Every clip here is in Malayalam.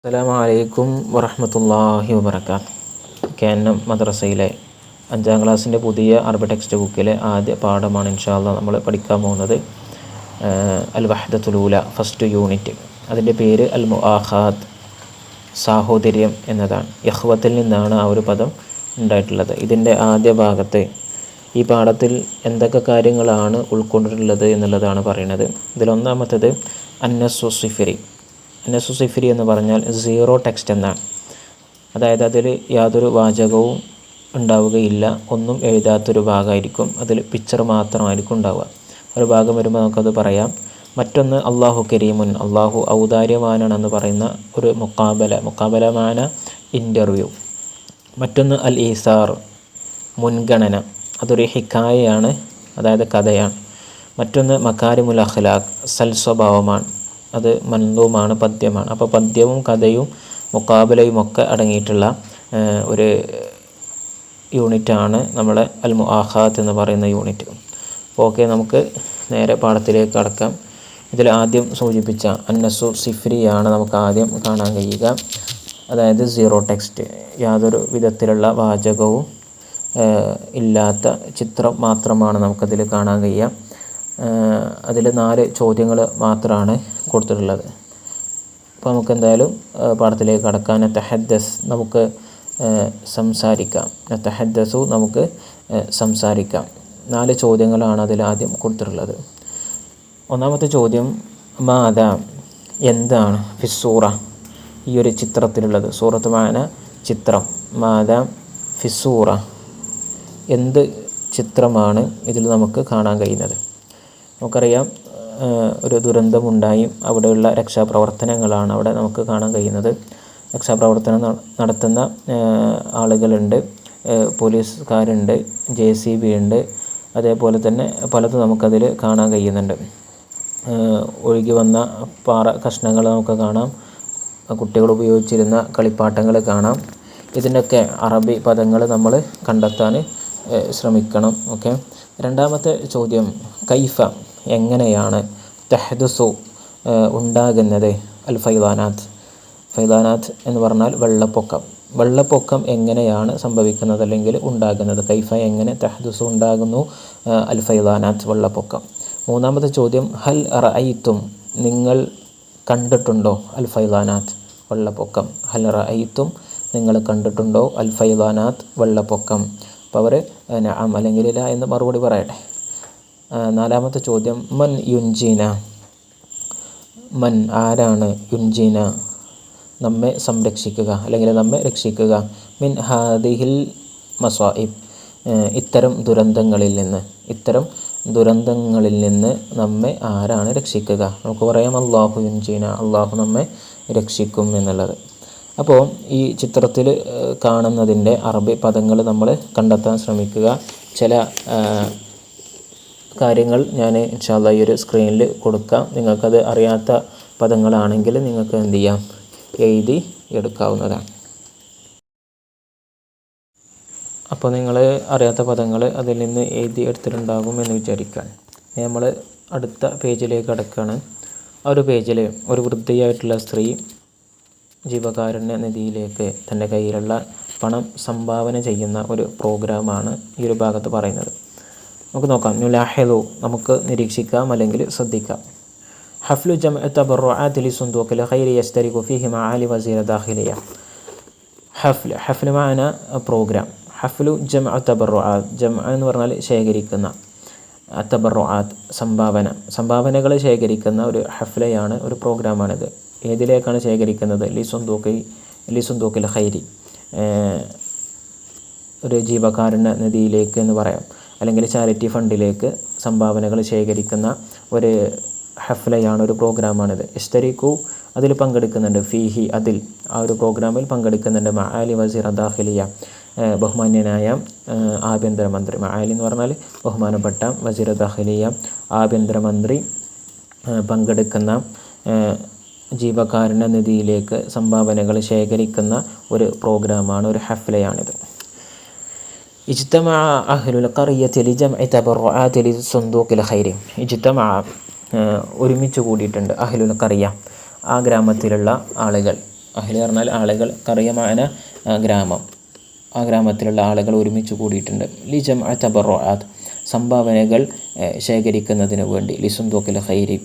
അസ്സലാമു അലൈക്കും വറഹ്മത്തുള്ളാഹി വബറകാത്ത്. KNM മദ്രസയിലെ 5ാം ക്ലാസ്സിൻ്റെ പുതിയ അറബി ടെക്സ്റ്റ് ബുക്കിലെ ആദ്യ പാഠമാണ് ഇൻഷാ അല്ലാഹ് നമ്മൾ പഠിക്കാൻ പോകുന്നത്. അൽ വഹ്ദത്തുൽ ഊല, ഫസ്റ്റ് യൂണിറ്റ്. അതിൻ്റെ പേര് അൽ മുആഖാത്ത്, സാഹോദര്യം എന്നതാണ്. യഹ്വത്തിൽ നിന്നാണ് ആ ഒരു പദം ഉണ്ടായിട്ടുള്ളത്. ഇതിൻ്റെ ആദ്യ ഭാഗത്ത് ഈ പാഠത്തിൽ എന്തൊക്കെ കാര്യങ്ങളാണ് ഉൾക്കൊണ്ടിട്ടുള്ളത് എന്നുള്ളതാണ് പറയുന്നത്. ഇതിലൊന്നാമത്തേത് അന്നസ്സു സിഫരി. അന്നസ്സു സിഫരി എന്ന് പറഞ്ഞാൽ സീറോ ടെക്സ്റ്റ് എന്നാണ്. അതായത് അതിൽ യാതൊരു വാചകവും ഉണ്ടാവുകയില്ല, ഒന്നും എഴുതാത്തൊരു ഭാഗമായിരിക്കും. അതിൽ പിക്ചർ മാത്രമായിരിക്കും ഉണ്ടാവുക. ഒരു ഭാഗം വരുമ്പോൾ നമുക്കത് പറയാം. മറ്റൊന്ന് അള്ളാഹു കരീമുൻ, അള്ളാഹു ഔദാര്യവാനാണെന്ന് പറയുന്ന ഒരു മുക്കാബല മാന ഇൻ്റർവ്യൂ. മറ്റൊന്ന് അൽ ഈസാർ, മുൻഗണന, അതൊരു ഹിക്കായയാണ്, അതായത് കഥയാണ്. മറ്റൊന്ന് മക്കാരിമുൽ അഖ്ലാഖ്, സൽസ്വഭാവമാണ്, അത് മൻദൂമാണ്, പദ്യമാണ്. അപ്പോൾ പദ്യവും കഥയും മുക്കാബലയും ഒക്കെ അടങ്ങിയിട്ടുള്ള ഒരു യൂണിറ്റാണ് നമ്മളെ അൽ മുആഖാത്ത് എന്ന് പറയുന്ന യൂണിറ്റ്. അപ്പോൾ ഓക്കെ, നമുക്ക് നേരെ പാഠത്തിലേക്ക് കടക്കാം. ഇതിൽ ആദ്യം സൂചിപ്പിച്ച അന്നസ്സു സിഫ്രിയാണ് നമുക്ക് ആദ്യം കാണാൻ കഴിയുക. അതായത് സീറോ ടെക്സ്റ്റ്, യാതൊരു വിധത്തിലുള്ള വാചകവും ഇല്ലാത്ത ചിത്രം മാത്രമാണ് നമുക്കതിൽ കാണാൻ കഴിയുക. അതിൽ 4 ചോദ്യങ്ങൾ മാത്രമാണ് കൊടുത്തിട്ടുള്ളത്. അപ്പോൾ നമുക്ക് എന്തായാലും പാഠത്തിലേക്ക് കടക്കാൻ. നതഹദ്ദസ്, നമുക്ക് സംസാരിക്കാം. നതഹദ്ദസു, നമുക്ക് സംസാരിക്കാം. 4 ചോദ്യങ്ങളാണ് അതിൽ ആദ്യം കൊടുത്തിട്ടുള്ളത്. ഒന്നാമത്തെ ചോദ്യം മാദാ, എന്താണ്, ഫിസ്സൂറ, ഈ ഒരു ചിത്രത്തിലുള്ളത്. സൂറത്ത് മാന ചിത്രം, മാദാ ഫിസ്സൂറ, എന്ത് ചിത്രമാണ് ഇതിൽ നമുക്ക് കാണാൻ കഴിയുന്നത്. നമുക്കറിയാം, ഒരു ദുരന്തമുണ്ടായി, അവിടെയുള്ള രക്ഷാപ്രവർത്തനങ്ങളാണ് അവിടെ നമുക്ക് കാണാൻ കഴിയുന്നത്. രക്ഷാപ്രവർത്തനം നടത്തുന്ന ആളുകളുണ്ട്, പോലീസുകാരുണ്ട്, JCB ഉണ്ട്, അതേപോലെ തന്നെ പലതും നമുക്കതിൽ കാണാൻ കഴിയുന്നുണ്ട്. ഒഴുകി വന്ന പാറ കഷ്ണങ്ങൾ നമുക്ക് കാണാം, കുട്ടികൾ ഉപയോഗിച്ചിരുന്ന കളിപ്പാട്ടങ്ങൾ കാണാം. ഇതിൻ്റെയൊക്കെ അറബി പദങ്ങൾ നമ്മൾ കണ്ടെത്താൻ ശ്രമിക്കണം. ഓക്കെ. രണ്ടാമത്തെ ചോദ്യം കൈഫ, എങ്ങനെയാണ്, തഹ്ദുസു, ഉണ്ടാകുന്നത്, അൽ ഫൈദാനാത്ത്. ഫൈദാനാത്ത് എന്ന് പറഞ്ഞാൽ വെള്ളപ്പൊക്കം. വെള്ളപ്പൊക്കം എങ്ങനെയാണ് സംഭവിക്കുന്നത് അല്ലെങ്കിൽ ഉണ്ടാകുന്നത്. കൈഫ, എങ്ങനെ, തഹ്ദുസു, ഉണ്ടാകുന്നു, അൽ ഫൈദാനാത്ത്, വെള്ളപ്പൊക്കം. മൂന്നാമത്തെ ചോദ്യം ഹൽ റഅയ്തും, നിങ്ങൾ കണ്ടിട്ടുണ്ടോ, അൽ ഫൈദാനാത്ത്, വെള്ളപ്പൊക്കം. ഹൽ റഅയ്തും, നിങ്ങൾ കണ്ടിട്ടുണ്ടോ, അൽ ഫൈദാനാത്ത്, വെള്ളപ്പൊക്കം. അപ്പോൾ അവർ നഅം അല്ലെങ്കിൽ ല എന്ന് മറുപടി പറയട്ടെ. നാലാമത്തെ ചോദ്യം മൻ യുൻജീന, മൻ, ആരാണ്, യുൻജീന, നമ്മെ സംരക്ഷിക്കുക അല്ലെങ്കിൽ നമ്മെ രക്ഷിക്കുക, മിൻ ഹാദിഹിൽ മസ്വാഇബ്, ഇത്തരം ദുരന്തങ്ങളിൽ നിന്ന് നമ്മെ ആരാണ് രക്ഷിക്കുക. നമുക്ക് പറയാം അല്ലാഹു യുൻജീന, അള്ളാഹു നമ്മെ രക്ഷിക്കും എന്നുള്ളത്. അപ്പോൾ ഈ ചിത്രത്തിൽ കാണുന്നതിൻ്റെ അറബി പദങ്ങൾ നമ്മൾ കണ്ടെത്താൻ ശ്രമിക്കുക. ചില കാര്യങ്ങൾ ഞാൻ ഇൻഷാ അല്ലാഹ് ഈ ഒരു സ്ക്രീനിൽ കൊടുക്കാം. നിങ്ങൾക്കത് അറിയാത്ത പദങ്ങളാണെങ്കിൽ നിങ്ങൾക്ക് എന്ത് ചെയ്യാം, എഴുതി എടുക്കാവുന്നതാണ്. അപ്പോൾ നിങ്ങൾ അറിയാത്ത പദങ്ങൾ അതിൽ നിന്ന് എഴുതി എടുത്തിട്ടുണ്ടാകും എന്ന് വിചാരിക്കാൻ. നമ്മൾ അടുത്ത പേജിലേക്ക് കടക്കുകയാണ്. ആ ഒരു പേജിൽ ഒരു വൃദ്ധയായിട്ടുള്ള സ്ത്രീ ജീവകാരുണ്യ നിധിയിലേക്ക് തൻ്റെ കയ്യിലുള്ള പണം സംഭാവന ചെയ്യുന്ന ഒരു പ്രോഗ്രാമാണ് ഈ ഒരു ഭാഗത്ത് പറയുന്നത്. നമുക്ക് നോക്കാം. നുലാഹിദു, നമുക്ക് നിരീക്ഷിക്കാം അല്ലെങ്കിൽ ശ്രദ്ധിക്കാം. ഹഫ്ലു ജംഅ തബറുആത് ലിസുന്ദൂഖിൽ ഖൈരി യസ്തരിഖു ഫീഹി മആലി വസീറ ദാഖിലിയ. ഹഫ്ല് മാന പ്രോഗ്രാം. ഹഫ്ലു ജംഅ തബറുആത്, ജംഅ എന്ന് പറഞ്ഞാൽ ശേഖരിക്കുന്ന, തബറുആത് സംഭാവനകൾ ശേഖരിക്കുന്ന ഒരു ഹഫ്ലയാണ്, ഒരു പ്രോഗ്രാമാണിത്. ഏതിലേക്കാണ് ശേഖരിക്കുന്നത്? ലിസുന്ദൂഖിൽ ഖൈരി, ഒരു ജീവകാരുണ്യ നിധിയിലേക്ക് എന്ന് പറയാം, അല്ലെങ്കിൽ ചാരിറ്റി ഫണ്ടിലേക്ക് സംഭാവനകൾ ശേഖരിക്കുന്ന ഒരു ഹഫ്ലയാണ്, ഒരു പ്രോഗ്രാമാണിത്. ഇസ്തരിഖു, അതിൽ പങ്കെടുക്കുന്നുണ്ട്, ഫീഹി, അതിൽ, ആ ഒരു പ്രോഗ്രാമിൽ പങ്കെടുക്കുന്നുണ്ട്, മആലി വസീറ ദാഖിലിയ, ബഹുമാന്യനായ ആഭ്യന്തരമന്ത്രി. മആലി എന്ന് പറഞ്ഞാൽ ബഹുമാനപ്പെട്ട, വസീറ ദാഖിലിയ, ആഭ്യന്തരമന്ത്രി പങ്കെടുക്കുന്ന ജീവകാരുണ്യ നിധിയിലേക്ക് സംഭാവനകൾ ശേഖരിക്കുന്ന ഒരു പ്രോഗ്രാമാണ്, ഒരു ഹഫ്ലയാണിത്. ഇജ്തമഅ അഹ്ലുൽ ഖറിയത്തി ലിജംഇ തബറുആതി ലിസുന്ദൂഖിൽ ഖൈരി. ഒരുമിച്ച് കൂടിയിട്ടുണ്ട്, അഹ്ലുൽ ഖറിയ, ആ ഗ്രാമത്തിലുള്ള ആളുകൾ, അഹ്ല് പറഞ്ഞാൽ ആളുകൾ, കറിയമാന ഗ്രാമം, ആ ഗ്രാമത്തിലുള്ള ആളുകൾ ഒരുമിച്ച് കൂടിയിട്ടുണ്ട്. ലി ജംഅ തബറുആത്ത്, സംഭാവനകൾ ശേഖരിക്കുന്നതിന് വേണ്ടി. ലിസുന്ദൂഖിൽ ഖൈരി,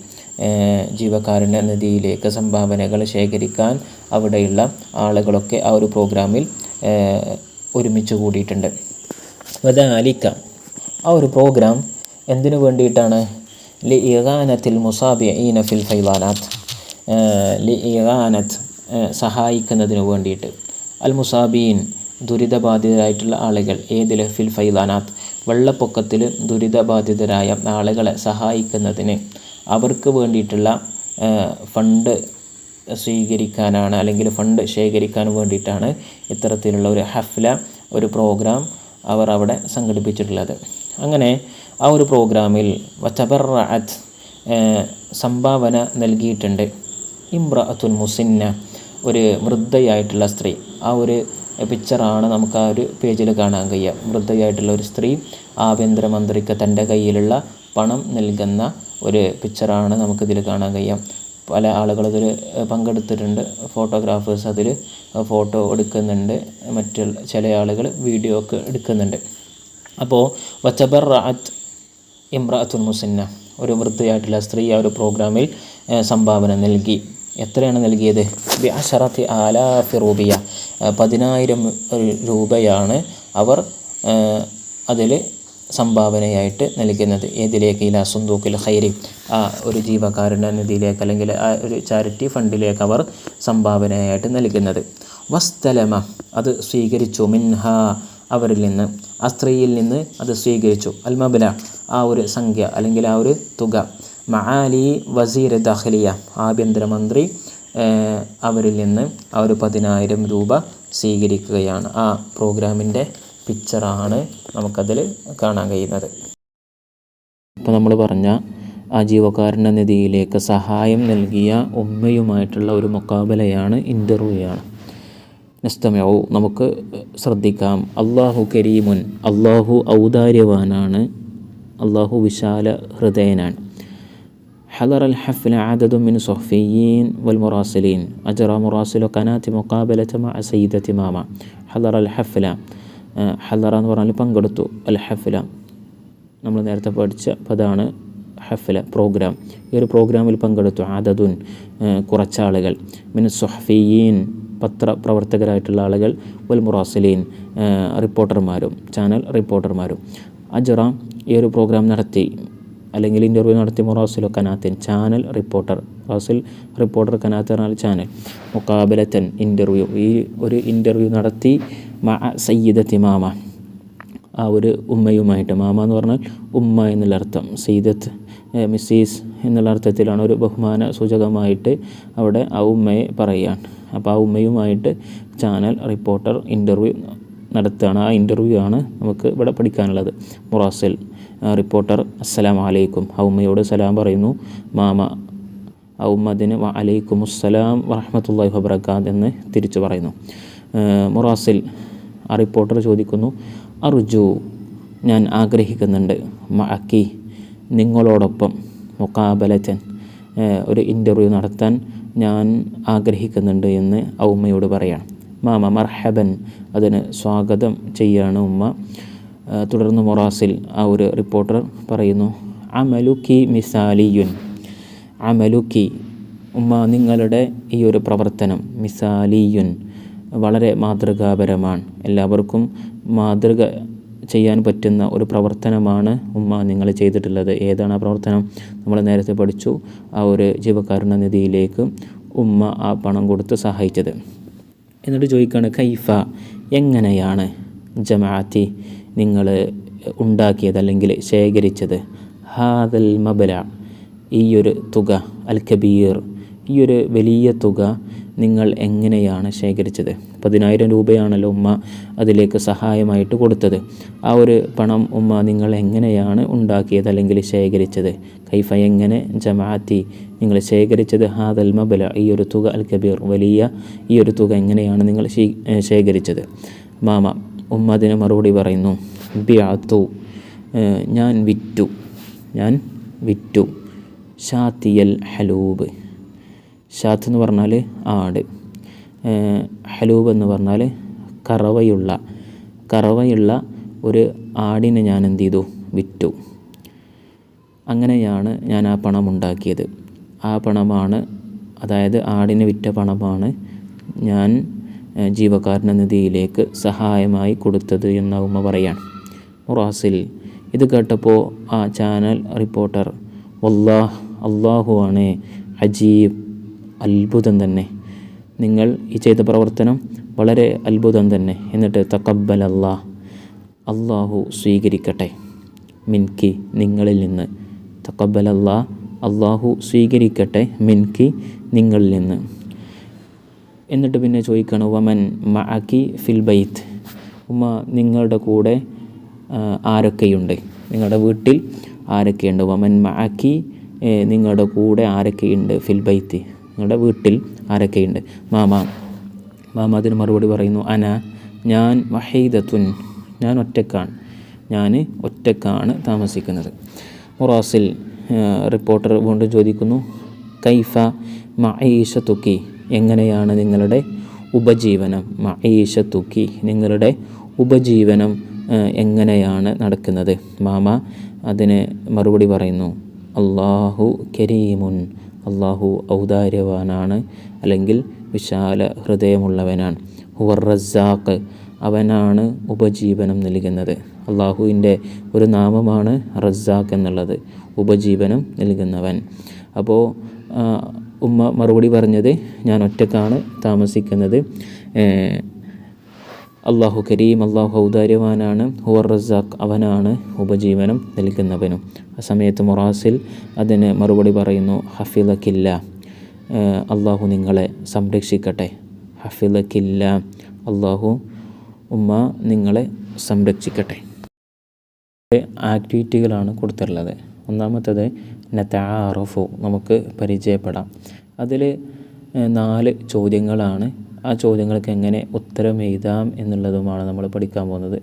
ജീവകാരുണ്യ നിധിയിലേക്ക് സംഭാവനകൾ ശേഖരിക്കാൻ അവിടെയുള്ള ആളുകളൊക്കെ ആ ഒരു പ്രോഗ്രാമിൽ ഒരുമിച്ച് കൂടിയിട്ടുണ്ട്. വദാലിക, ആ ഒരു പ്രോഗ്രാം എന്തിനു വേണ്ടിയിട്ടാണ്? ലി ഇഗാനത്തിൽ മുസാബിഈന ഫിൽ ഫൈളാനാത്ത്, ലി ഇഗാനത്ത് സഹായിക്കുന്നതിന് വേണ്ടിയിട്ട്. അൽ മുസാബീൻ ദുരിതബാധിതരായിട്ടുള്ള ആളുകൾ, ഏതിൽ? ഫിൽ ഫൈളാനാത്ത് വെള്ളപ്പൊക്കത്തിൽ ദുരിതബാധിതരായ ആളുകളെ സഹായിക്കുന്നതിന്, അവർക്ക് വേണ്ടിയിട്ടുള്ള ഫണ്ട് സ്വീകരിക്കാനാണ്, അല്ലെങ്കിൽ ഫണ്ട് ശേഖരിക്കാൻ വേണ്ടിയിട്ടാണ് ഇത്തരത്തിലുള്ള ഒരു ഹഫ്ല, ഒരു പ്രോഗ്രാം അവർ അവിടെ സംഘടിപ്പിച്ചിട്ടുള്ളത്. അങ്ങനെ ആ ഒരു പ്രോഗ്രാമിൽ വതബറഅത്ത് സംഭാവന നൽകിയിട്ടുണ്ട്. ഇംറഅത്തുൻ മുസിന്ന, ഒരു വൃദ്ധയായിട്ടുള്ള സ്ത്രീ. ആ ഒരു പിക്ചറാണ് നമുക്ക് ആ ഒരു പേജിൽ കാണാൻ കഴിയുക. വൃദ്ധയായിട്ടുള്ള ഒരു സ്ത്രീ ആഭ്യന്തരമന്ത്രിക്ക് തൻ്റെ കയ്യിലുള്ള പണം നൽകുന്ന ഒരു പിക്ചറാണ് നമുക്കിതിൽ കാണാൻ കഴിയുക. പല ആളുകൾ ഇതിൽ പങ്കെടുത്തിട്ടുണ്ട്. ഫോട്ടോഗ്രാഫേഴ്സ് അതിൽ ഫോട്ടോ എടുക്കുന്നുണ്ട്, ചില ആളുകൾ വീഡിയോ ഒക്കെ എടുക്കുന്നുണ്ട്. അപ്പോൾ വതബറഅത്ത് ഇംറഅത്തുൻ മുസിന്ന, ഒരു വൃദ്ധയായിട്ടുള്ള സ്ത്രീ ആ ഒരു പ്രോഗ്രാമിൽ സംഭാവന നൽകി. എത്രയാണ് നൽകിയത്? ബിഅശറത്തി ആലാഫി റൂബിയ, 10,000 രൂപയാണ് അവർ അതിൽ സംഭാവനയായിട്ട് നൽകുന്നത്. ഏതിലേക്ക്? ഇലാ സുന്ദൂഖിൽ ഖൈരി, ആ ഒരു ജീവകാരുണ്യ നിധിയിലേക്ക്, അല്ലെങ്കിൽ ആ ഒരു ചാരിറ്റി ഫണ്ടിലേക്ക് അവർ സംഭാവനയായിട്ട് നൽകുന്നത്. വസ്തലമ, അത് സ്വീകരിച്ചു. മിൻഹ, അവരിൽ നിന്ന്, ആ സ്ത്രീയിൽ നിന്ന് അത് സ്വീകരിച്ചു. അൽ മബ്ല, ആ ഒരു സംഖ്യ അല്ലെങ്കിൽ ആ ഒരു തുക. മആലി വസീർ ദാഖിലിയ, ആഭ്യന്തരമന്ത്രി അവരിൽ നിന്ന് ആ ഒരു 10,000 രൂപ സ്വീകരിക്കുകയാണ്. ആ പ്രോഗ്രാമിൻ്റെ പിക്ചറാണ് നമുക്കതിൽ കാണാൻ കഴിയുന്നത്. ഇപ്പോൾ നമ്മൾ പറഞ്ഞ ആ ജീവകാരുണ്യ നിധിയിലേക്ക് സഹായം നൽകിയ ഉമ്മയുമായിട്ടുള്ള ഒരു മുഖാബലയാണ്, ഇൻ്റർവ്യൂയാണ്. നസ്തമിഉ, നമുക്ക് ശ്രദ്ധിക്കാം. അല്ലാഹു കരീമുൻ, അല്ലാഹു ഔദാര്യവാനാണ്, അല്ലാഹു വിശാല ഹൃദയനാണ്. حضر الحفل عدد من الصحفيين والمراسلين أجرى مراسل قناة مقابلة مع سيدة ماما. حضر الحفل, حضر എന്ന് പറഞ്ഞാൽ പങ്കെടുത്തു. അൽ ഹഫ്ല നമ്മൾ നേരത്തെ പഠിച്ച പദമാണ് ഹഫ്ല, പ്രോഗ്രാം. ഈ ഒരു പ്രോഗ്രാമിൽ പങ്കെടുത്തു. ആദദുൻ, കുറച്ചാളുകൾ. മിൻ സുഹഫിയീൻ, പത്രപ്രവർത്തകരായിട്ടുള്ള ആളുകൾ. വൽ മുറാസിലീൻ, റിപ്പോർട്ടർമാരും, ചാനൽ റിപ്പോർട്ടർമാരും. അജറ, ഈ ഒരു പ്രോഗ്രാം നടത്തി അല്ലെങ്കിൽ ഇൻ്റർവ്യൂ നടത്തി. മുറാസിലു കനാത്തിൻ, ചാനൽ റിപ്പോർട്ടർ. റാസിൽ റിപ്പോർട്ടർ, കനാത്ത് പറഞ്ഞാൽ ചാനൽ. മുഖാബലത്തൻ, ഇൻ്റർവ്യൂ, ഈ ഒരു ഇൻ്റർവ്യൂ നടത്തി. മഅ സയ്യിദത്തി മാമ, ആ ഒരു ഉമ്മയുമായിട്ട്. മാമ എന്ന് പറഞ്ഞാൽ ഉമ്മ എന്നുള്ള അർത്ഥം. സയ്യിദത്ത്, മിസ്സീസ് എന്നുള്ള അർത്ഥത്തിലാണ്. ഒരു ബഹുമാന സൂചകമായിട്ട് അവിടെ ആ ഉമ്മയെ പറയുകയാണ്. അപ്പോൾ ആ ഉമ്മയുമായിട്ട് ചാനൽ റിപ്പോർട്ടർ ഇൻ്റർവ്യൂ നടത്തുകയാണ്. ആ ഇൻ്റർവ്യൂ ആണ് നമുക്ക് ഇവിടെ പഠിക്കാനുള്ളത്. മുറാസിൽ റിപ്പോർട്ടർ അസ്സലാമു അലൈക്കും, ആ ഉമ്മയോട് സലാം പറയുന്നു. മാമ, ആ ഉമ്മ അതിന് വ അലൈക്കുമുസ്സലാം വറഹ്മത്തുള്ളാഹി വബറകാത്ത് എന്ന് തിരിച്ചു പറയുന്നു. മുറാസിൽ, ആ റിപ്പോർട്ടർ ചോദിക്കുന്നു. അർജു, ഞാൻ ആഗ്രഹിക്കുന്നുണ്ട്. മഅക്കി, നിങ്ങളോടൊപ്പം. മുഖാബലത്തൻ, ഒരു ഇൻ്റർവ്യൂ നടത്താൻ ഞാൻ ആഗ്രഹിക്കുന്നുണ്ട് എന്ന് ആ ഉമ്മയോട് പറയണം. മാമ മർഹബൻ, അതിന് സ്വാഗതം ചെയ്യാണ് ഉമ്മ. തുടർന്ന് മുറാസിൽ, ആ ഒരു റിപ്പോർട്ടർ പറയുന്നു. അമലുക്കി മിസാലിയുൻ, അമലുക്കി, ഉമ്മ നിങ്ങളുടെ ഈ ഒരു പ്രവർത്തനം, മിസാലിയുൻ, വളരെ മാതൃകാപരമാണ്. എല്ലാവർക്കും മാതൃക ചെയ്യാൻ പറ്റുന്ന ഒരു പ്രവർത്തനമാണ് ഉമ്മ നിങ്ങൾ ചെയ്തിട്ടുള്ളത്. ഏതാണ് ആ പ്രവർത്തനം? നമ്മൾ നേരത്തെ പഠിച്ചു. ആ ഒരു ജീവകാരുണ്യ നിധിയിലേക്ക് ഉമ്മ ആ പണം കൊടുത്ത് സഹായിച്ചത്. എന്നിട്ട് ചോദിക്കുകയാണ്, കൈഫ, എങ്ങനെയാണ്, ജമാഅത്തി, നിങ്ങൾ ഉണ്ടാക്കിയത് അല്ലെങ്കിൽ ശേഖരിച്ചത്, ഹാദൽ മബല, ഈ ഒരു തുക, അൽ കബീർ, ഈ ഒരു വലിയ തുക നിങ്ങൾ എങ്ങനെയാണ് ശേഖരിച്ചത്? 10,000 രൂപയാണല്ലോ ഉമ്മ അതിലേക്ക് സഹായമായിട്ട് കൊടുത്തത്. ആ ഒരു പണം ഉമ്മ നിങ്ങൾ എങ്ങനെയാണ് ഉണ്ടാക്കിയത് അല്ലെങ്കിൽ ശേഖരിച്ചത്? കൈഫ, എങ്ങനെ, ജമാഅത്തി, നിങ്ങൾ ശേഖരിച്ചത്, ഹാദൽ മബല, ഈ ഒരു തുക, അൽ കബീർ, വലിയ ഈ ഒരു തുക എങ്ങനെയാണ് നിങ്ങൾ ശേഖരിച്ചത്? മാമ, ഉമ്മ അതിന് മറുപടി പറയുന്നു. ബിഅതു, ഞാൻ വിറ്റു. ഷാത്തിയൽ ഹലൂബ്, ഷാത്ത് എന്ന് പറഞ്ഞാൽ ആട്. ഹലൂബ് എന്ന് പറഞ്ഞാൽ കറവയുള്ള ഒരു ആടിനെ ഞാൻ എന്ത് ചെയ്തു, വിറ്റു. അങ്ങനെയാണ് ഞാൻ ആ പണം ഉണ്ടാക്കിയത്. ആ പണമാണ്, അതായത് ആടിനെ വിറ്റ പണമാണ് ഞാൻ ജീവകാരുണ്യ നിധിയിലേക്ക് സഹായമായി കൊടുത്തത് എന്ന ഉമ്മ പറയാണ്. മുറാസിൽ ഇത് കേട്ടപ്പോൾ ആ ചാനൽ റിപ്പോർട്ടർ അള്ളാഹു ആണ്, അജീബ്, അത്ഭുതം തന്നെ, നിങ്ങൾ ഈ ചെയ്ത പ്രവർത്തനം വളരെ അത്ഭുതം തന്നെ. എന്നിട്ട് തഖബ്ബൽ അള്ളാഹു സ്വീകരിക്കട്ടെ, മിൻകി നിങ്ങളിൽ നിന്ന്, തഖബ്ബൽ അള്ളാഹു സ്വീകരിക്കട്ടെ, മിൻകി നിങ്ങളിൽ നിന്ന്. എന്നിട്ട് പിന്നെ ചോദിക്കണം, വമൻ മഅകി ഫിൽ ബൈത്ത്, ഉമ്മ നിങ്ങളുടെ കൂടെ ആരൊക്കെയുണ്ട്, നിങ്ങളുടെ വീട്ടിൽ ആരൊക്കെയുണ്ട്. വമൻ മഅകി നിങ്ങളുടെ കൂടെ ആരൊക്കെയുണ്ട്, ഫിൽ ബൈത്ത് നിങ്ങളുടെ വീട്ടിൽ ആരൊക്കെയുണ്ട്. മാമ അതിന് മറുപടി പറയുന്നു, ഞാൻ വഹീദത്തുൻ, ഞാൻ ഒറ്റക്കാണ് താമസിക്കുന്നത്. മുറാസിൽ റിപ്പോർട്ടർ വീണ്ടും ചോദിക്കുന്നു, കൈഫ മഈശതുക്കി, എങ്ങനെയാണ് നിങ്ങളുടെ ഉപജീവനം, മഈശതുക്കി നിങ്ങളുടെ ഉപജീവനം എങ്ങനെയാണ് നടക്കുന്നത്. മാമ അതിന് മറുപടി പറയുന്നു, അല്ലാഹു കരീമുൻ, അല്ലാഹു ഔദാര്യവാനാണ്, അല്ലെങ്കിൽ വിശാല ഹൃദയമുള്ളവനാണ്. ഹുവർ റസാഖ്, അവനാണ് ഉപജീവനം നൽകുന്നത്. അള്ളാഹുവിൻ്റെ ഒരു നാമമാണ് റസാഖ് എന്നുള്ളത്, ഉപജീവനം നൽകുന്നവൻ. അപ്പോൾ ഉമ്മ മറുപടി പറഞ്ഞത്, ഞാൻ ഒറ്റക്കാണ് താമസിക്കുന്നത്, അള്ളാഹു കരീം, അള്ളാഹു ഔദാര്യവാനാണ്, ഹുവർ റസാഖ്, അവനാണ് ഉപജീവനം നൽകുന്നവനും. ആ സമയത്ത് മുറാസിൽ അതിന് മറുപടി പറയുന്നു, ഹഫിളക്കില്ല, അള്ളാഹു നിങ്ങളെ സംരക്ഷിക്കട്ടെ. ഹഫിളക്കില്ല, അള്ളാഹു ഉമ്മ നിങ്ങളെ സംരക്ഷിക്കട്ടെ. ആക്ടിവിറ്റികളാണ് കൊടുത്തിട്ടുള്ളത്. ഒന്നാമത്തത് നതആറഫു, നമുക്ക് പരിചയപ്പെടാം. അതിൽ 4 ചോദ്യങ്ങളാണ്. ആ ചോദ്യങ്ങൾക്ക് എങ്ങനെ ഉത്തരം എഴുതാം എന്നുള്ളതുമാണ് നമ്മൾ പഠിക്കാൻ പോകുന്നത്.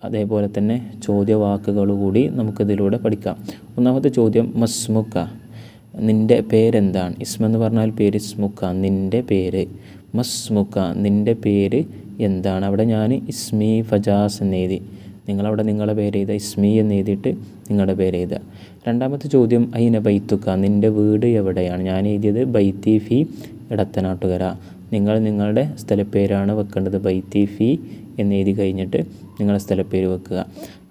അതേപോലെ തന്നെ ചോദ്യവാക്കുകൾ കൂടി നമുക്കിതിലൂടെ പഠിക്കാം. ഒന്നാമത്തെ ചോദ്യം, മസ്മുക്ക, നിൻ്റെ പേരെന്താണ്. ഇസ്മെന്ന് പറഞ്ഞാൽ പേര്, ഇസ്മുക്ക നിൻ്റെ പേര്, മസ്മുക്ക നിൻ്റെ പേര് എന്താണ്. അവിടെ ഞാൻ ഇസ്മി ഫജാസ് എന്ന് എഴുതി, നിങ്ങളവിടെ നിങ്ങളുടെ പേര് എഴുതുക, ഇസ്മി എന്ന് എഴുതിയിട്ട് നിങ്ങളുടെ പേര് എഴുതുക. രണ്ടാമത്തെ ചോദ്യം, ഐന ബൈത്തുക്ക, നിൻ്റെ വീട് എവിടെയാണ്. ഞാൻ എഴുതിയത് ബൈത്തി ഫി ഇടത്തനാട്ടുകര, നിങ്ങൾ നിങ്ങളുടെ സ്ഥലപ്പേരാണ് വെക്കേണ്ടത്. ബൈത്തി ഫി എന്ന് എഴുതി കഴിഞ്ഞിട്ട് നിങ്ങളുടെ സ്ഥലപ്പേര് വെക്കുക.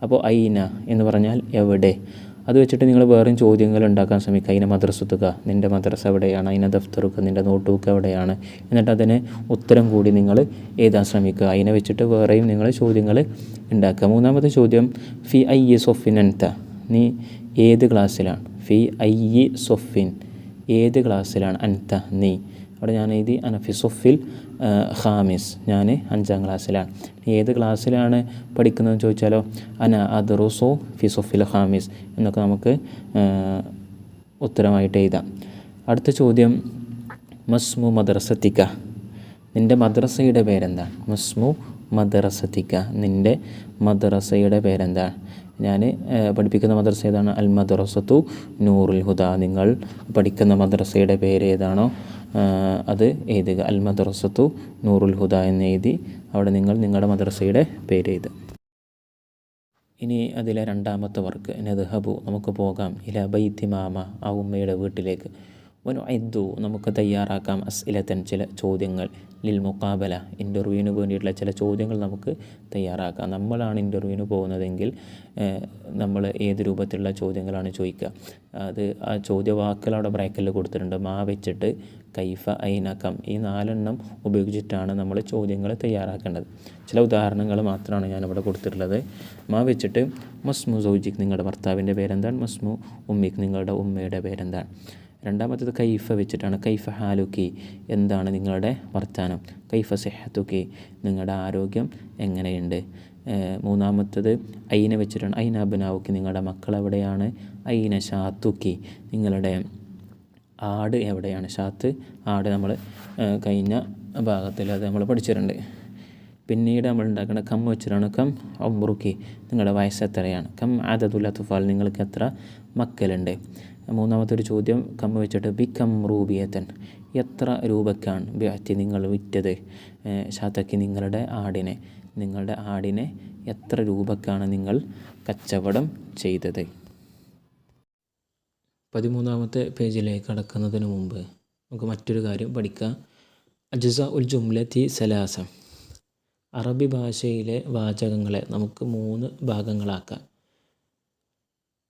അപ്പോൾ ഐന എന്ന് പറഞ്ഞാൽ എവിടെ. അത് വെച്ചിട്ട് നിങ്ങൾ വേറെയും ചോദ്യങ്ങൾ ഉണ്ടാക്കാൻ ശ്രമിക്കുക. അതിനെ മദ്രസത്തുക, നിൻ്റെ മദ്രസ എവിടെയാണ്. അതിനെ ദഫ്തറുക, നിൻ്റെ നോട്ട് ബുക്ക് എവിടെയാണ്. എന്നിട്ട് അതിന് ഉത്തരം കൂടി നിങ്ങൾ എഴുതാൻ ശ്രമിക്കുക. അതിനെ വെച്ചിട്ട് വേറെയും നിങ്ങൾ ചോദ്യങ്ങൾ ഉണ്ടാക്കുക. മൂന്നാമത്തെ ചോദ്യം, ഫി ഐ സൊഫിൻ അൻത, നീ ഏത് ക്ലാസ്സിലാണ്. ഫി ഐ സൊഫിൻ, ഏത് ക്ലാസ്സിലാണ്. അൻത നീ, അവിടെ ഞാൻ എഴുതി അനഫി സൊഫിൽ ഖാമിസ്, ഞാൻ 5ാം ക്ലാസ്സിലാണ്. ഏത് ക്ലാസ്സിലാണ് പഠിക്കുന്നതെന്ന് ചോദിച്ചാലോ, അന അദ്റുസു ഫി സൊഫിൽ ഖാമിസ് എന്നൊക്കെ നമുക്ക് ഉത്തരമായിട്ട് എഴുതാം. അടുത്ത ചോദ്യം, മസ്മു മദ്രസത്തിക്ക, നിൻ്റെ മദ്രസയുടെ പേരെന്താണ്. മസ്മു മദ്രസത്തിക്ക, നിൻ്റെ മദ്രസയുടെ പേരെന്താണ്. ഞാൻ പഠിപ്പിക്കുന്ന മദ്രസ ഏതാണ്. അൽ മദ്രസത്തു നൂറുൽ ഹുദ, നിങ്ങൾ പഠിക്കുന്ന മദ്രസയുടെ പേര് ഏതാണോ അത് എഴുതുക. അൽ മദ്രസത്തു നൂറുൽ ഹുദ എന്ന് എഴുതി അവിടെ നിങ്ങൾ നിങ്ങളുടെ മദ്രസയുടെ പേര് എഴുതുക. ഇനി അതിലെ രണ്ടാമത്തെ വർക്ക്, നദ്ഹബു, നമുക്ക് പോകാം, ഇല ബൈത്തി മാമ, ആ ഉമ്മയുടെ വീട്ടിലേക്ക്. വനുഇദ്ദു, നമുക്ക് തയ്യാറാക്കാം, അസ്ഇലത്തൻ, ചില ചോദ്യങ്ങൾ, ലിൽ മുഖാബല, ഇൻ്റർവ്യൂവിന് വേണ്ടിയിട്ടുള്ള ചില ചോദ്യങ്ങൾ നമുക്ക് തയ്യാറാക്കാം. നമ്മളാണ് ഇൻ്റർവ്യൂവിന് പോകുന്നതെങ്കിൽ നമ്മൾ ഏത് രൂപത്തിലുള്ള ചോദ്യങ്ങളാണ് ചോദിക്കുക. അത് ആ ചോദ്യവാക്കുകൾ അവിടെ ബ്രാക്കറ്റിൽ കൊടുത്തിട്ടുണ്ട്. മാ വെച്ചിട്ട് കൈഫ, ഐന, കം, ഈ 4 എണ്ണം ഉപയോഗിച്ചിട്ടാണ് നമ്മൾ ചോദ്യങ്ങൾ തയ്യാറാക്കേണ്ടത്. ചില ഉദാഹരണങ്ങൾ മാത്രമാണ് ഞാനിവിടെ കൊടുത്തിട്ടുള്ളത്. മാ വെച്ചിട്ട് മസ്മു സൗജിക്, നിങ്ങളുടെ ഭർത്താവിൻ്റെ പേരെന്താണ്. മസ്മു ഉമ്മിക്, നിങ്ങളുടെ ഉമ്മയുടെ പേരെന്താണ്. രണ്ടാമത്തേത് കൈഫ വെച്ചിട്ടാണ്. കൈഫ ഹാലുക്കി, എന്താണ് നിങ്ങളുടെ വർത്താനം. കൈഫ സിഹത്തുക്കി, നിങ്ങളുടെ ആരോഗ്യം എങ്ങനെയുണ്ട്. മൂന്നാമത്തേത് ഐന വെച്ചിട്ടാണ്. ഐന അബ്നാവുക്കി, നിങ്ങളുടെ മക്കൾ എവിടെയാണ്. ഐന ഷാത്തുക്കി, നിങ്ങളുടെ ആട് എവിടെയാണ്. ഷാത്ത്, ആട്, നമ്മൾ കഴിഞ്ഞ ഭാഗത്തിൽ അത് നമ്മൾ പഠിച്ചിട്ടുണ്ട്. പിന്നീട് നമ്മൾ ഉണ്ടാക്കേണ്ട കം വെച്ചിട്ടാണ്. കം ഉംറുക്കി, നിങ്ങളുടെ വയസ്സ് എത്രയാണ്. കം അദദുൽ അത്ഫാൽ, നിങ്ങൾക്ക് എത്ര മക്കളുണ്ട്. മൂന്നാമത്തെ ഒരു ചോദ്യം കം വെച്ചിട്ട് ബിക്കം റൂബിയത്തൻ, എത്ര രൂപയ്ക്കാണ് ബിഅത്തി നിങ്ങൾ വിറ്റത്, ഷാത്തക്കി നിങ്ങളുടെ ആടിനെ എത്ര രൂപയ്ക്കാണ് നിങ്ങൾ കച്ചവടം ചെയ്തത്. 13-ാമത്തെ പേജിലേക്ക് കടക്കുന്നതിന് മുമ്പ് നമുക്ക് മറ്റൊരു കാര്യം പഠിക്കാം. അജ്സാ ഉൽ ജുംലത്തി സലാസ. അറബി ഭാഷയിലെ വാചകങ്ങളെ നമുക്ക് 3 ഭാഗങ്ങളാക്കാം.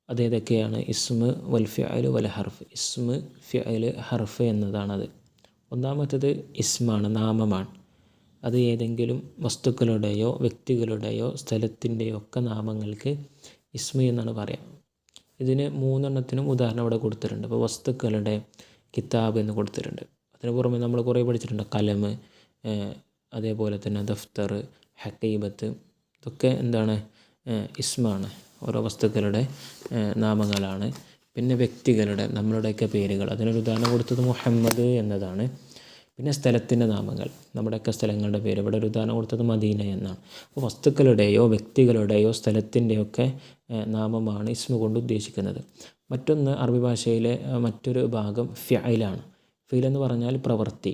അതേതൊക്കെയാണ്? ഇസ്മ് വൽ ഫിഅല് വൽ ഹർഫ്. ഇസ്മ്, ഫിഅല്, ഹർഫ് എന്നതാണത്. ഒന്നാമത്തേത് ഇസ്മാണ്, നാമമാണ്. അത് ഏതെങ്കിലും വസ്തുക്കളുടെയോ വ്യക്തികളുടെയോ സ്ഥലത്തിൻ്റെയോ ഒക്കെ നാമങ്ങൾക്ക് ഇസ്മ എന്നാണ് പറയുക. ഇതിന് 3 എണ്ണത്തിനും ഉദാഹരണം ഇവിടെ കൊടുത്തിട്ടുണ്ട്. അപ്പോൾ വസ്തുക്കളുടെ കിതാബ് എന്ന് കൊടുത്തിട്ടുണ്ട്. അതിന് പുറമെ നമ്മൾ കുറേ പഠിച്ചിട്ടുണ്ട്. കലം, അതേപോലെ തന്നെ ദഫ്തർ, ഹക്കീബത്ത്, ഇതൊക്കെ എന്താണ്? ഇസ്മാണ്, ഓരോ വസ്തുക്കളുടെ നാമങ്ങളാണ്. പിന്നെ വ്യക്തികളുടെ, നമ്മളുടെയൊക്കെ പേരുകൾ, അതിനൊരു ഉദാഹരണം കൊടുത്തത് മുഹമ്മദ് എന്നതാണ്. പിന്നെ സ്ഥലത്തിൻ്റെ നാമങ്ങൾ, നമ്മുടെയൊക്കെ സ്ഥലങ്ങളുടെ പേര്, ഇവിടെ ഒരു ഉദാഹരണം കൊടുത്തത് മദീന എന്നാണ്. അപ്പോൾ വസ്തുക്കളുടെയോ വ്യക്തികളുടെയോ സ്ഥലത്തിൻ്റെയൊക്കെ നാമമാണ് ഇസ്മ കൊണ്ട് ഉദ്ദേശിക്കുന്നത്. മറ്റൊന്ന് അറബി ഭാഷയിലെ മറ്റൊരു ഭാഗം ഫിഅലാണ്. ഫിഅൽ എന്ന് പറഞ്ഞാൽ പ്രവൃത്തി.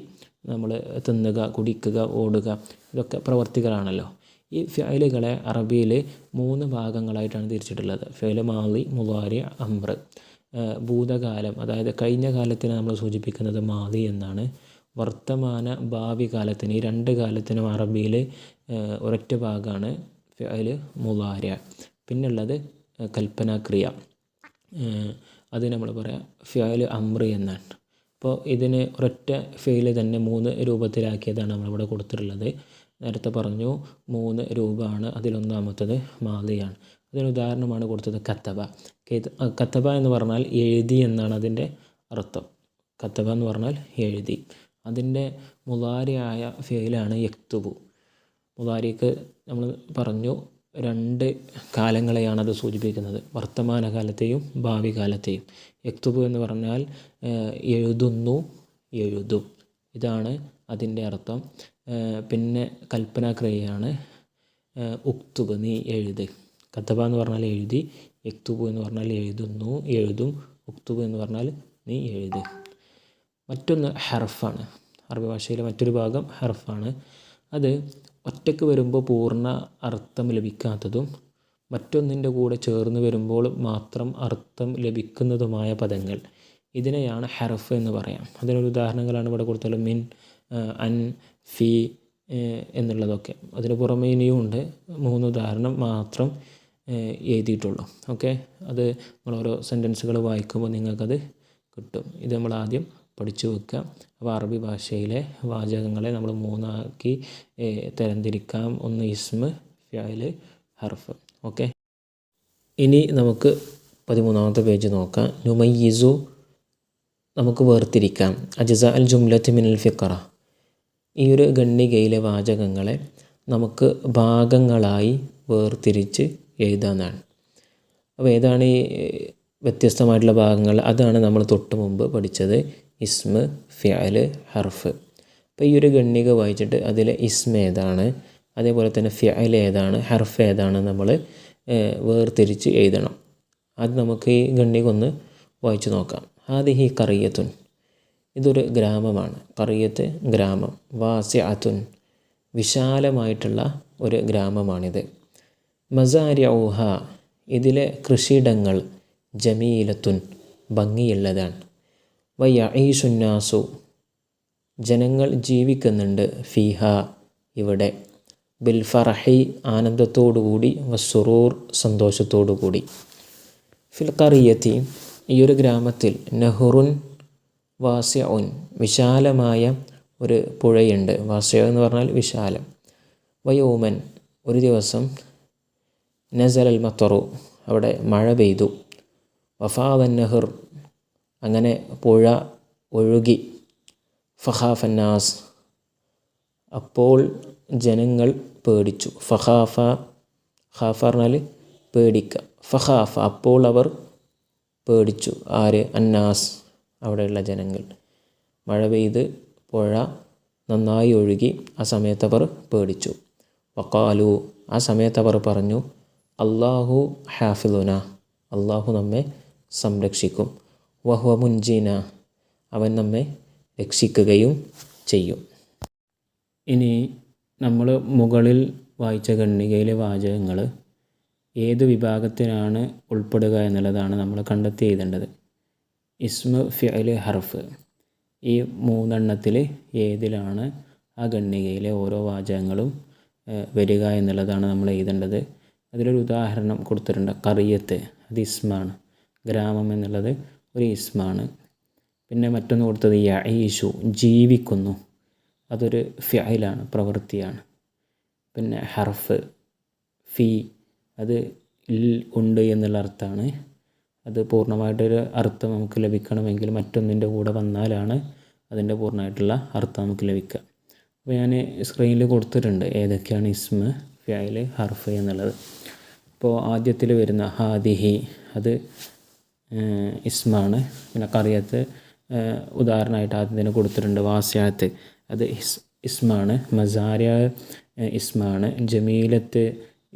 നമ്മൾ തിന്നുക, കുടിക്കുക, ഓടുക, ഇതൊക്കെ പ്രവർത്തികളാണല്ലോ. ഈ ഫിഅലുകളെ അറബിയിൽ 3 ഭാഗങ്ങളായിട്ടാണ് തിരിച്ചിട്ടുള്ളത്. ഫിഅൽ മാളി, മുളാരി, അംർ. ഭൂതകാലം, അതായത് കഴിഞ്ഞ കാലത്തിനെ നമ്മൾ സൂചിപ്പിക്കുന്നത് മാളി എന്നാണ്. വർത്തമാന, ഭാവി കാലത്തിന്, ഈ 2 കാലത്തിനും അറബിയിൽ ഒരൊറ്റ ഭാഗമാണ് ഫിഅൽ മുളാരി. പിന്നുള്ളത് കൽപ്പനാക്രിയ, അത് നമ്മൾ പറയാം ഫിഅൽ അംർ എന്നാണ്. അപ്പോൾ ഇതിന് ഒരൊറ്റ ഫിഅൽ തന്നെ 3 രൂപത്തിലാക്കിയതാണ് നമ്മളിവിടെ കൊടുത്തിട്ടുള്ളത്. നേരത്തെ പറഞ്ഞു 3 രൂപമാണ്. അതിലൊന്നാമത്തത് മാളിയാണ്. അതിന് ഉദാഹരണമാണ് കൊടുത്തത് കത്തബ. കത്തബ എന്ന് പറഞ്ഞാൽ എഴുതി എന്നാണ് അതിൻ്റെ അർത്ഥം. കത്തബ എന്ന് പറഞ്ഞാൽ എഴുതി. അതിൻ്റെ മുളാരിയായ ഫിഅലാണ് യക്തുബു. മുളാരിക്ക് നമ്മൾ പറഞ്ഞു 2 കാലങ്ങളെയാണ് അത് സൂചിപ്പിക്കുന്നത്, വർത്തമാനകാലത്തെയും ഭാവി കാലത്തെയും. യക്തുബു എന്ന് പറഞ്ഞാൽ എഴുതുന്നു, എഴുതും, ഇതാണ് അതിൻ്റെ അർത്ഥം. പിന്നെ കൽപ്പനാക്രിയയാണ് ഉക്തുബ്, നീ എഴുത്. കത്തബ എന്ന് പറഞ്ഞാൽ എഴുതി, യക്തുബു എന്ന് പറഞ്ഞാൽ എഴുതുന്നു, എഴുതും, ഉക്തുബ് എന്ന് പറഞ്ഞാൽ നീ എഴുത്. മറ്റൊന്ന് ഹർഫാണ്. അറബി ഭാഷയിലെ മറ്റൊരു ഭാഗം ഹർഫാണ്. അത് ഒറ്റയ്ക്ക് വരുമ്പോൾ പൂർണ്ണ അർത്ഥം ലഭിക്കാത്തതും മറ്റൊന്നിൻ്റെ കൂടെ ചേർന്ന് വരുമ്പോൾ മാത്രം അർത്ഥം ലഭിക്കുന്നതുമായ പദങ്ങൾ, ഇതിനെയാണ് ഹർഫ് എന്ന് പറയാം. അതിനൊരു ഉദാഹരണങ്ങളാണ് ഇവിടെ കൊടുത്തത്. മിൻ, അൻ, ഫി എന്നുള്ളതൊക്കെ. അതിന് പുറമെ ഇനിയും ഉണ്ട്. 3 ഉദാഹരണം മാത്രം എഴുതിയിട്ടുള്ളൂ. ഓക്കെ, അത് നമ്മൾ ഓരോ സെൻറ്റൻസുകൾ വായിക്കുമ്പോൾ നിങ്ങൾക്കത് കിട്ടും. ഇത് നമ്മൾ ആദ്യം പഠിച്ചു വെക്കുക. അപ്പോൾ അറബി ഭാഷയിലെ വാചകങ്ങളെ നമ്മൾ 3 ആക്കി തരംതിരിക്കാം. ഒന്ന് ഇസ്മ്, ഫിഅൽ, ഹർഫ്. ഓക്കെ, ഇനി നമുക്ക് 13-ാമത്തെ പേജ് നോക്കാം. നുമയ്യിസു, നമുക്ക് വേർതിരിക്കാം. അജ്സാ അൽ ജുംലത്തി മിനൽ ഫിഖറ. ഈ ഒരു ഖണ്ഡികയിലെ വാചകങ്ങളെ നമുക്ക് ഭാഗങ്ങളായി വേർതിരിച്ച് എഴുതാനാണ്. അപ്പോൾ ഏതാണ് ഈ വ്യത്യസ്തമായിട്ടുള്ള ഭാഗങ്ങൾ? അതാണ് നമ്മൾ തൊട്ട് മുമ്പ് പഠിച്ചത്. ഇസ്മ്, ഫിഅൽ, ഹർഫ്. അപ്പോൾ ഈ ഒരു ഖണ്ഡിക വായിച്ചിട്ട് അതിലെ ഇസ്മ ഏതാണ്, അതേപോലെ തന്നെ ഫിഅൽ ഏതാണ്, ഹർഫ് ഏതാണ് നമ്മൾ വേർതിരിച്ച് എഴുതണം. അത് നമുക്ക് ഈ ഖണ്ഡിക ഒന്ന് വായിച്ചു നോക്കാം. ഹാദിഹി ഖറിയത്തുൻ, ഇതൊരു ഗ്രാമമാണ്. ഖറിയത്ത്, ഗ്രാമം. വാസിഅത്തുൻ, വിശാലമായിട്ടുള്ള ഒരു ഗ്രാമമാണിത്. മസാരിഉഹ, ഇതിലെ കൃഷിയിടങ്ങൾ. ജമീലത്തുൻ, ഭംഗിയുള്ളതാണ്. വയഈശുന്നാസു, ജനങ്ങൾ ജീവിക്കുന്നുണ്ട്. ഫീഹ, ഇവിടെ. ബിൽ ഫറഹി, ആനന്ദത്തോടുകൂടി. വസ്സുറൂർ, സന്തോഷത്തോടുകൂടി. ഫിൽ ഖറിയത്തി, ഈ ഒരു ഗ്രാമത്തിൽ. നഹുറുൻ വാസിഉൻ, വിശാലമായ ഒരു പുഴയുണ്ട്. വാസിഉ എന്ന് പറഞ്ഞാൽ വിശാലം. വയൗമൻ, ഒരു ദിവസം. നസലൽ മത്തറു, അവിടെ മഴ പെയ്തു. വഫാദൻ നഹർ, അങ്ങനെ പുഴ ഒഴുകി. ഫഖാഫന്നാസ്, അപ്പോൾ ജനങ്ങൾ പേടിച്ചു. ഫഖാഫ, ഖാഫ പറഞ്ഞാൽ പേടിക്കുക. ഫഖാഫ, അപ്പോൾ അവർ പേടിച്ചു. ആര്? അന്നാസ്, അവിടെയുള്ള ജനങ്ങൾ. മഴ പെയ്ത് പുഴ നന്നായി ഒഴുകി. ആ സമയത്ത് അവർ പേടിച്ചു. വഖാലു, ആ സമയത്ത് അവർ പറഞ്ഞു. അല്ലാഹു ഹാഫിളുന, അള്ളാഹു നമ്മെ സംരക്ഷിക്കും. വഹുവ മുൻജീന, അവൻ നമ്മെ രക്ഷിക്കുകയും ചെയ്യും. ഇനി നമ്മൾ മുകളിൽ വായിച്ച ഖണ്ഡികയിലെ വാചകങ്ങൾ ഏത് വിഭാഗത്തിനാണ് ഉൾപ്പെടുക എന്നുള്ളതാണ് നമ്മൾ കണ്ടെത്തി എഴുതേണ്ടത്. ഇസ്മ്, ഫിഅല്, ഹർഫ് ഈ മൂന്നെണ്ണത്തിൽ ഏതിലാണ് ആ ഖണ്ഡികയിലെ ഓരോ വാചകങ്ങളും വരിക എന്നുള്ളതാണ് നമ്മൾ എഴുതേണ്ടത്. അതിലൊരു ഉദാഹരണം കൊടുത്തിട്ടുണ്ട്. ഖറിയത്ത്, അത് ഇസ്മാണ്. ഗ്രാമം എന്നുള്ളത് ഒരു ഇസ്മാണ്. പിന്നെ മറ്റൊന്ന് കൊടുത്തത് യഈഷു, ജീവിക്കുന്നു, അതൊരു ഫിഅലാണ്, പ്രവൃത്തിയാണ്. പിന്നെ ഹർഫ് ഫി, അത് ഉണ്ട് എന്നുള്ള അർത്ഥമാണ്. അത് പൂർണ്ണമായിട്ടൊരു അർത്ഥം നമുക്ക് ലഭിക്കണമെങ്കിൽ മറ്റൊന്നിൻ്റെ കൂടെ വന്നാലാണ് അതിൻ്റെ പൂർണ്ണമായിട്ടുള്ള അർത്ഥം നമുക്ക് ലഭിക്കുക. അപ്പോൾ ഞാൻ സ്ക്രീനിൽ കൊടുത്തിട്ടുണ്ട് ഏതൊക്കെയാണ് ഇസ്മ്, ഫിഅല്, ഹർഫ് എന്നുള്ളത്. ഇപ്പോൾ ആദ്യത്തിൽ വരുന്ന ഹാദിഹി, അത് ഇസ്മാണ്. പിന്നെ ഖറിയത്ത് ഉദാഹരണമായിട്ട് ആദ്യം തന്നെ കൊടുത്തിട്ടുണ്ട്. വാസിഅത്ത്, അത് ഇസ്മാണ്. മസാരിയ ഇസ്മാണ്. ജമീലത്ത്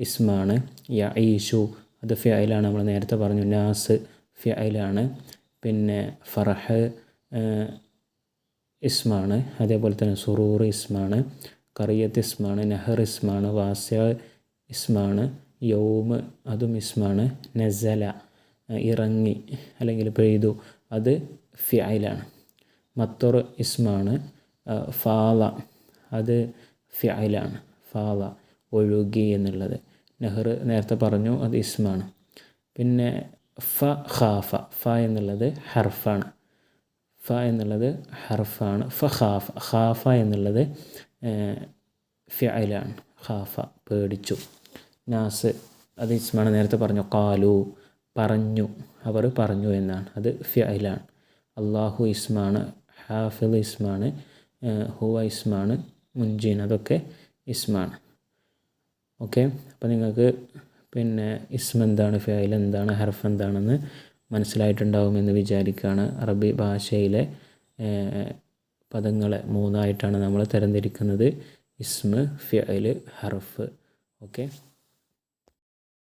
ഇസ്മാണ്. യഈഷു, അത് ഫിഅലാണ്, നമ്മൾ നേരത്തെ പറഞ്ഞു. നാസ് ഫിഅലാണ്. പിന്നെ ഫറഹ് ഇസ്മാണ്. അതേപോലെ തന്നെ സുറൂർ ഇസ്മാണ്. ഖറിയത്ത് ഇസ്മാണ്. നഹർ ഇസ്മാണ്. വാസിഅ ഇസ്മാണ്. യൗമ്, അതും ഇസ്മാണ്. നസല, ഇറങ്ങി അല്ലെങ്കിൽ പെയ്തു, അത് ഫിഅലാണ്. മത്തർ ഇസ്മാണ്. ഫാല, അത് ഫിഅലാണ്. ഫാല, ഒഴുകി എന്നുള്ളത്. നെഹർ നേരത്തെ പറഞ്ഞു, അത് ഇസ്മാണ്. പിന്നെ ഖാഫ, എന്നുള്ളത് ഹർഫാണ്. എന്നുള്ളത് ഹർഫാണ്. ഖാഫ എന്നുള്ളത് ഫിഅലാണ്. ഖാഫ, പേടിച്ചു. നാസ്, അത് ഇസ്മാണ്. നേരത്തെ പറഞ്ഞു. ഖാലു, പറഞ്ഞു, അവർ പറഞ്ഞു എന്നാണ്, അത് ഫിഅലാണ്. അല്ലാഹു ഇസ്മാണ്. ഹാഫിദ് ഇസ്മാണ്. ഹുവ ഇസ്മാണ്. മുൻജീൻ, അതൊക്കെ ഇസ്മാണ്. ഓക്കെ, അപ്പോൾ നിങ്ങൾക്ക് പിന്നെ ഇസ്മ എന്താണ്, ഫിഅൽ എന്താണ്, ഹർഫ് എന്താണെന്ന് മനസ്സിലായിട്ടുണ്ടാവുമെന്ന് വിചാരിക്കുകയാണ്. അറബി ഭാഷയിലെ പദങ്ങളെ മൂന്നായിട്ടാണ് നമ്മൾ തരംതിരിക്കുന്നത്: ഇസ്മ്, ഫിഅൽ, ഹർഫ്. ഓക്കെ.